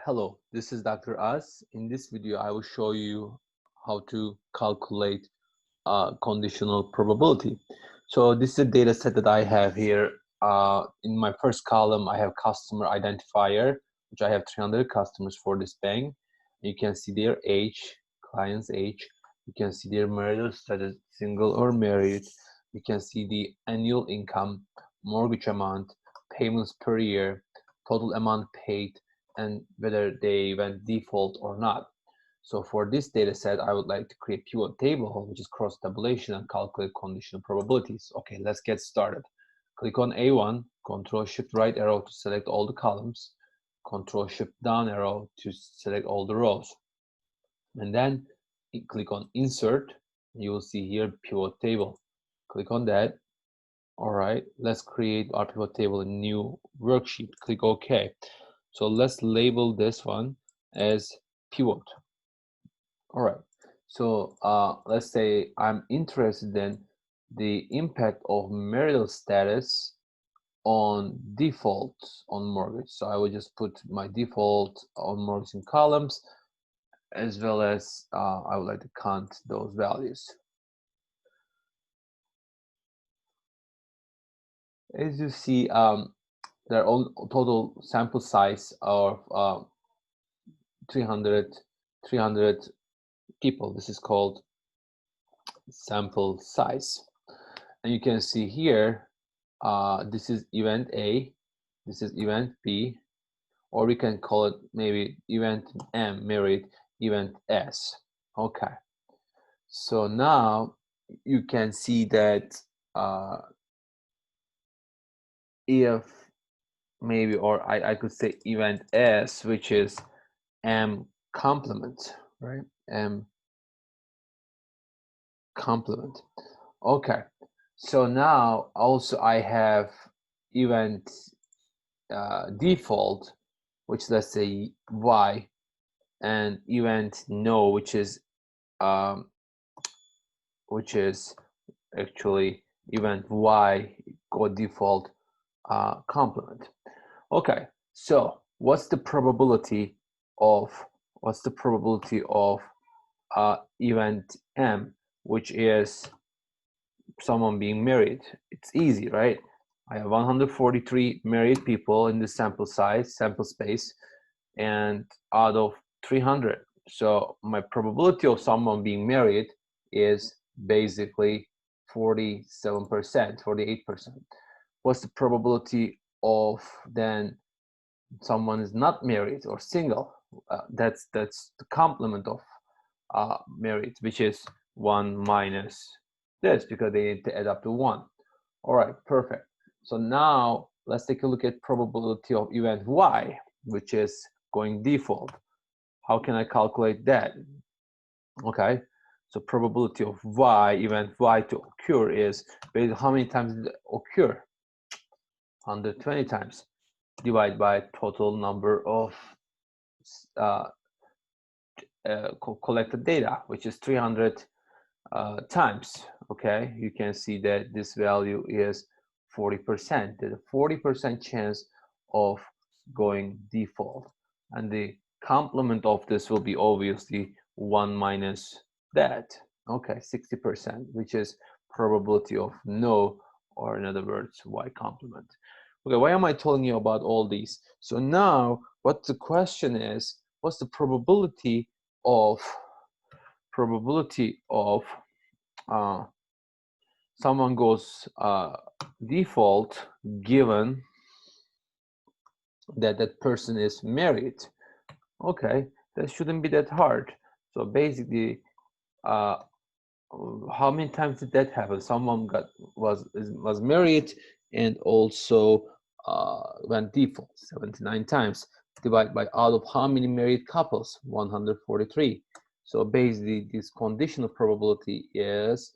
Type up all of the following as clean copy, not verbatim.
Hello, this is Dr. Az. In this video, I will show you how to calculate conditional probability. So this is a data set that I have here. In my first column, I have customer identifier, which I have 300 customers for this bank. You can see their age, client's age. You can see their marital status, single or married. You can see the annual income, mortgage amount, payments per year, total amount paid, and whether they went default or not. So for this data set, I would like to create pivot table, which is cross tabulation and calculate conditional probabilities. Okay, let's get started. Click on A1, Control Shift right arrow to select all the columns, Control Shift down arrow to select all the rows. And then click on Insert. You will see here pivot table. Click on that. All right, let's create our pivot table in a new worksheet. Click OK. So let's label this one as pivot. All right, so let's say I'm interested in the impact of marital status on default on mortgage. So I would just put my default on mortgage in columns, as well as I would like to count those values. As you see, their own total sample size of 300 people. This is called sample size. And you can see here, this is event A, this is event B, or we can call it maybe event M, married, event S. Okay. So now you can see that if maybe, or I could say event S, which is M complement, right? M complement. Okay. So now also I have event default, which let's say Y, and event no, which is actually event Y or default complement. Okay, so what's the probability of event M, which is someone being married? It's easy, right? I have 143 married people in the sample space, and out of 300. So my probability of someone being married is basically 47%, 48%. What's the probability of then someone is not married or single? That's the complement of married, which is 1 minus this, because they need to add up to 1. All right, perfect. So now let's take a look at probability of event Y, which is going default. How can I calculate that? Okay, so probability of Y, event Y to occur is based on how many times did it occur? 120 times, divided by total number of collected data, which is 300 times. Okay, you can see that this value is 40%. There's a 40% chance of going default, and the complement of this will be obviously 1 minus that. Okay, 60%, which is probability of no, or in other words, Y complement. Okay, why am I telling you about all these? So now what the question is, what's the probability of someone goes default given that that person is married? Okay, that shouldn't be that hard. So basically, how many times did that happen? Someone was married and also went default 79 times. Divided by out of how many married couples? 143. So basically, this conditional probability is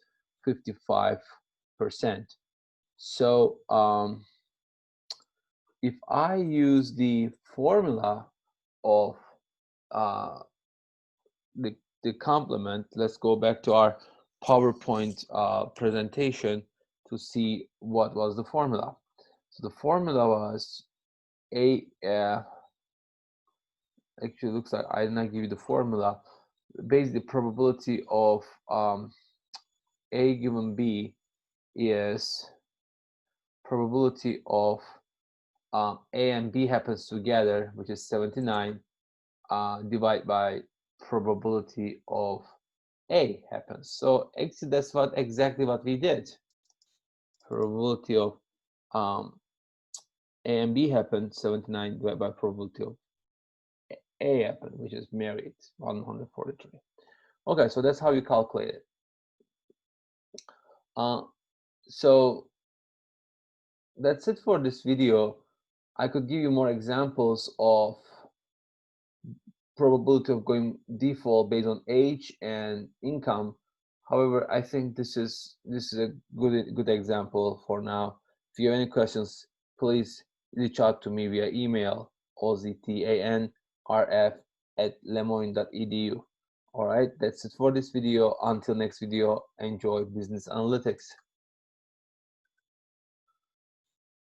55%. So if I use the formula of the complement, let's go back to our PowerPoint presentation to see what was the formula. So the formula was actually looks like I did not give you the formula. Basically, probability of A given B is probability of A and B happens together, which is 79, divided by probability of A happens. So actually, that's exactly what we did. Probability of A and B happened, 79 divided by probability of A happened, which is married, 143. Okay, so that's how you calculate it. So that's it for this video. I could give you more examples of probability of going default based on age and income. However, I think this is a good example for now. If you have any questions, please reach out to me via email oztanrf@lemoyne.edu. All right, that's it for this video. Until next video, enjoy business analytics.